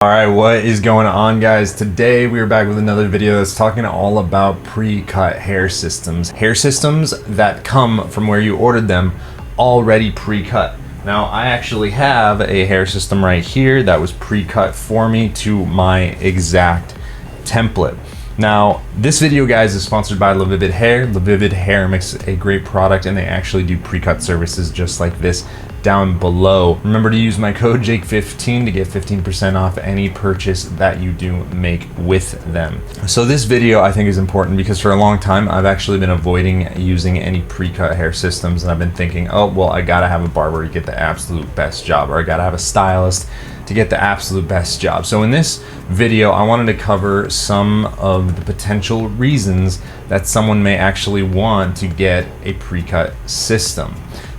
Alright, what is going on, guys? Today we are back with another video that's talking all about pre-cut hair systems. Hair systems that come from where you ordered them already pre-cut. Now, I actually have a hair system right here that was pre-cut for me to my exact template. Now, this video, guys, is sponsored by Levivid Hair. Levivid Hair makes a great product, and they actually do pre-cut services just like this down below. Remember to use my code Jake15 to get 15% off any purchase that you do make with them. So this video I think is important because for a long time I've actually been avoiding using any pre-cut hair systems, and I've been thinking, oh well, I gotta have a barber to get the absolute best job, or I gotta have a stylist to get the absolute best job. So in this video I wanted to cover some of the potential reasons that someone may actually want to get a pre-cut system.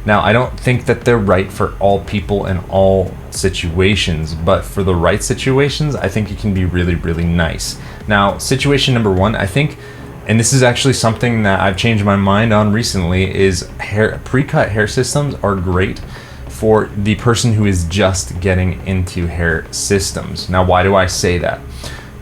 Now, I don't think that they're right for all people in all situations, but for the right situations, I think it can be really, really nice. Now, situation number one, I think, and this is actually something that I've changed my mind on recently, is pre-cut hair systems are great for the person who is just getting into hair systems. Now, why do I say that?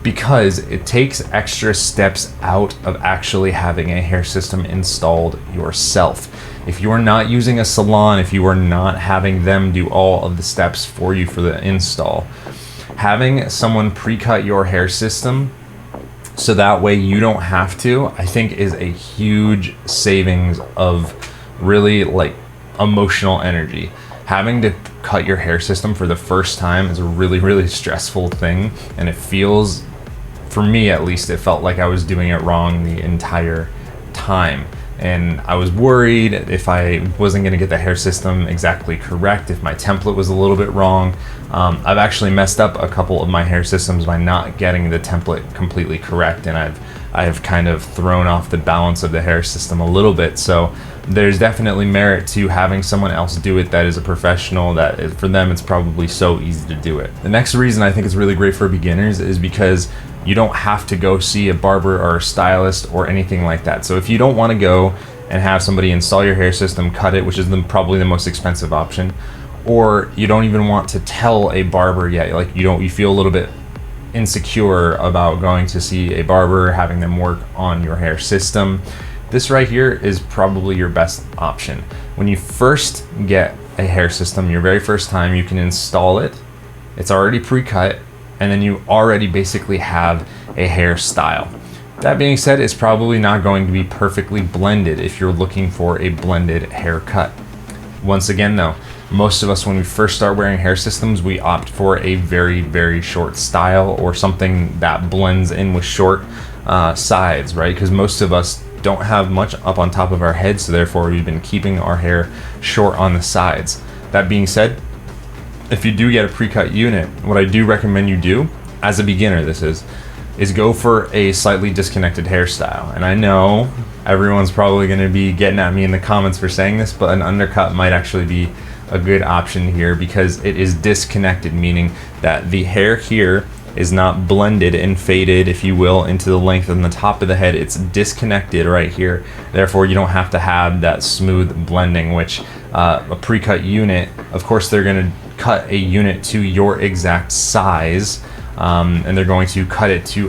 Because it takes extra steps out of actually having a hair system installed yourself. If you are not using a salon, if you are not having them do all of the steps for you for the install, having someone pre-cut your hair system so that way you don't have to, I think is a huge savings of really like emotional energy. Having to cut your hair system for the first time is a really, really stressful thing, and it feels, for me at least, it felt like I was doing it wrong the entire time. And I was worried if I wasn't going to get the hair system exactly correct, if my template was a little bit wrong. I've actually messed up a couple of my hair systems by not getting the template completely correct, and I have kind of thrown off the balance of the hair system a little bit. So there's definitely merit to having someone else do it that is a professional, that for them it's probably so easy to do it. The next reason I think it's really great for beginners is because you don't have to go see a barber or a stylist or anything like that. So if you don't want to go and have somebody install your hair system, cut it, which is probably the most expensive option, or you don't even want to tell a barber yet, like you feel a little bit insecure about going to see a barber, having them work on your hair system, this right here is probably your best option. When you first get a hair system, your very first time, you can install it. It's already pre-cut, and then you already basically have a hairstyle. That being said, it's probably not going to be perfectly blended if you're looking for a blended haircut. Once again though, most of us, when we first start wearing hair systems, we opt for a very, very short style or something that blends in with short sides, right? Because most of us don't have much up on top of our head, so therefore we've been keeping our hair short on the sides. That being said, if you do get a pre-cut unit, what I do recommend you do, as a beginner this is go for a slightly disconnected hairstyle. And I know everyone's probably going to be getting at me in the comments for saying this, but an undercut might actually be a good option here because it is disconnected, meaning that the hair here is not blended and faded, if you will, into the length on the top of the head. It's disconnected right here. Therefore, you don't have to have that smooth blending, which a pre-cut unit, of course, they're going to cut a unit to your exact size, and they're going to cut it to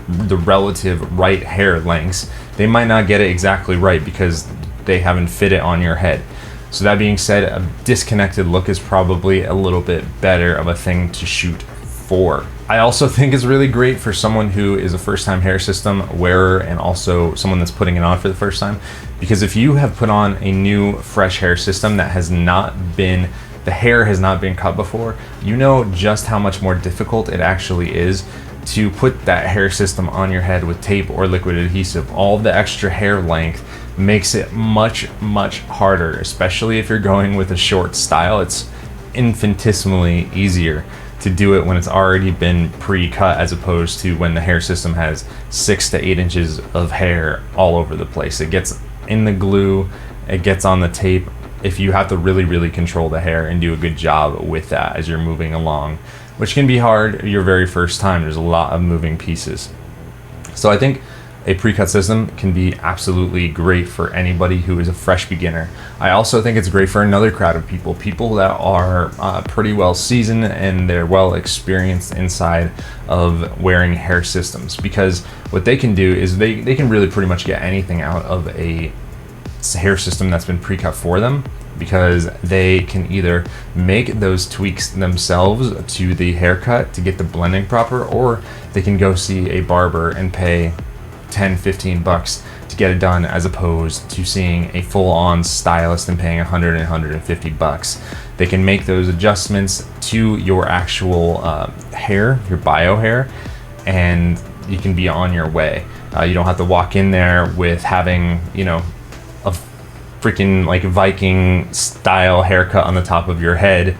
the relative right hair lengths. They might not get it exactly right because they haven't fit it on your head. So that being said, a disconnected look is probably a little bit better of a thing to shoot for. I also think it's really great for someone who is a first-time hair system wearer and also someone that's putting it on for the first time, because if you have put on a new fresh hair system that has not been, the hair has not been cut before, you know just how much more difficult it actually is to put that hair system on your head with tape or liquid adhesive. All the extra hair length makes it much, much harder, especially if you're going with a short style. It's infinitesimally easier to do it when it's already been pre-cut as opposed to when the hair system has 6 to 8 inches of hair all over the place. It gets in the glue, it gets on the tape. If you have to really, really control the hair and do a good job with that as you're moving along, which can be hard your very first time. There's a lot of moving pieces. So I think a pre-cut system can be absolutely great for anybody who is a fresh beginner. I also think it's great for another crowd of people that are pretty well seasoned and they're well experienced inside of wearing hair systems, because what they can do is they can really pretty much get anything out of a hair system that's been pre-cut for them, because they can either make those tweaks themselves to the haircut to get the blending proper, or they can go see a barber and pay 10-15 bucks to get it done, as opposed to seeing a full-on stylist and paying 100 and 150 bucks. They can make those adjustments to your actual hair, your bio hair, and you can be on your way. You don't have to walk in there with having, you know, a freaking like Viking style haircut on the top of your head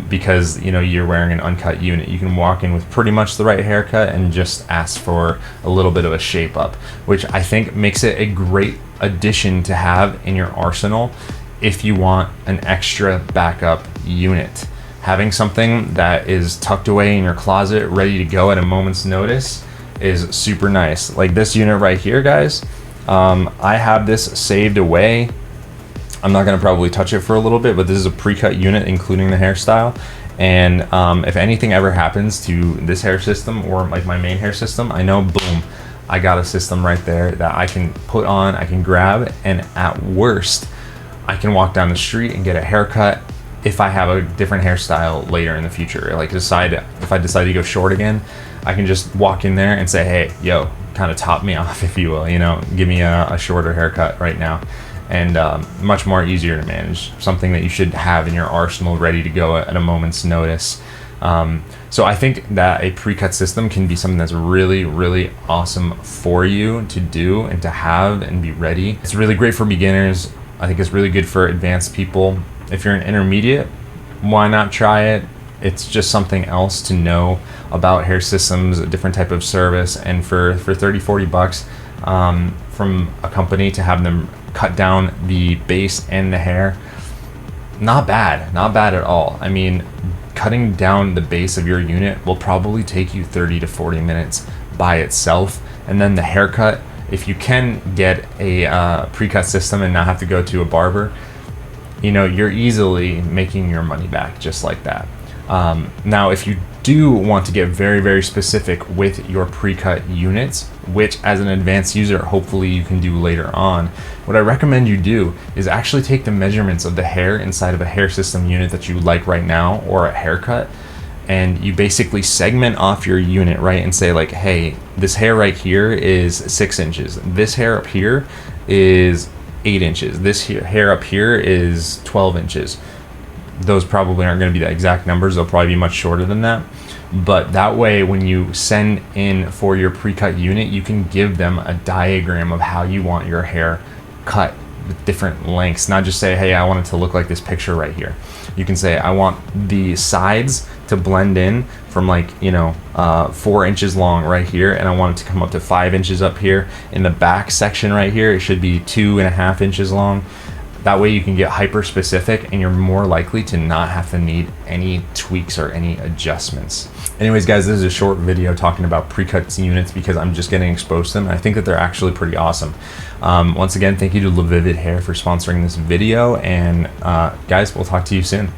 because, you know, you're wearing an uncut unit. You can walk in with pretty much the right haircut and just ask for a little bit of a shape up, which I think makes it a great addition to have in your arsenal if you want an extra backup unit. Having something that is tucked away in your closet ready to go at a moment's notice is super nice. Like this unit right here, guys, I have this saved away. I'm not going to probably touch it for a little bit, but this is a pre-cut unit including the hairstyle. And if anything ever happens to this hair system or like my main hair system, I know, boom, I got a system right there that I can put on, I can grab, and at worst, I can walk down the street and get a haircut if I have a different hairstyle later in the future. Like if I decide to go short again, I can just walk in there and say, hey, yo, kind of top me off, if you will, you know, give me a shorter haircut right now. And much more easier to manage, something that you should have in your arsenal ready to go at a moment's notice. So I think that a pre-cut system can be something that's really, really awesome for you to do and to have and be ready. It's really great for beginners. I think it's really good for advanced people. If you're an intermediate, why not try it? It's just something else to know about hair systems, a different type of service. And for 30-40 bucks from a company to have them cut down the base and the hair, not bad at all. I mean, cutting down the base of your unit will probably take you 30 to 40 minutes by itself. And then the haircut, if you can get a pre-cut system and not have to go to a barber, you know, you're easily making your money back just like that. Now, if you do want to get very, very specific with your pre-cut units, which as an advanced user, hopefully you can do later on, what I recommend you do is actually take the measurements of the hair inside of a hair system unit that you like right now, or a haircut, and you basically segment off your unit, right? And say like, hey, this hair right here is 6 inches. This hair up here is 8 inches. This hair up here is 12 inches. Those probably aren't going to be the exact numbers. They'll probably be much shorter than that. But that way, when you send in for your pre-cut unit, you can give them a diagram of how you want your hair cut with different lengths. Not just say, hey, I want it to look like this picture right here. You can say, I want the sides to blend in from like, you know, 4 inches long right here, and I want it to come up to 5 inches up here. In the back section right here, it should be 2.5 inches long. That way you can get hyper specific and you're more likely to not have to need any tweaks or any adjustments. Anyways, guys, this is a short video talking about pre-cut units because I'm just getting exposed to them. And I think that they're actually pretty awesome. Once again, thank you to LaVivid Hair for sponsoring this video. And guys, we'll talk to you soon.